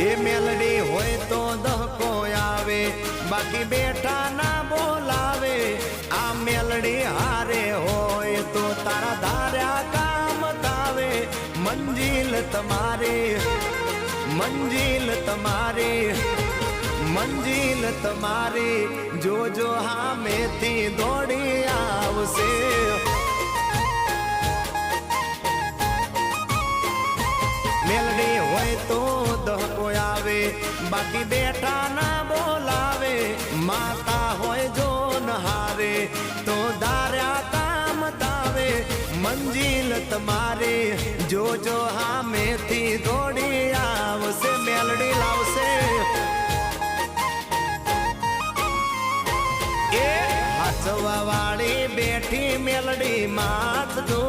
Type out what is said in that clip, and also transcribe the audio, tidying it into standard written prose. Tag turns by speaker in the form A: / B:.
A: એ મેલડી હોય તો દહકો આવે, બાકી બેઠા ના બોલાવે। આ મેલડી હારે હોય તો તારા ધાર્યા કામ થાવે। મંજિલ તમારી, મંજિલ તમારી, મંજિલ તમારી, જોજો હામેથી દોડી આવશે। મેલડી હોય તો દહકો આવે, બાકી બેઠા ના બોલાવે। માતા હોય જો નહારે તો ધાર્યા કામ થાવે। મંજિલ તમારી, જોજો હામેથી દોડી આવશે। મેલડી લાવશે। એ હાચવા વાળી બેઠી મેલડી માથ જો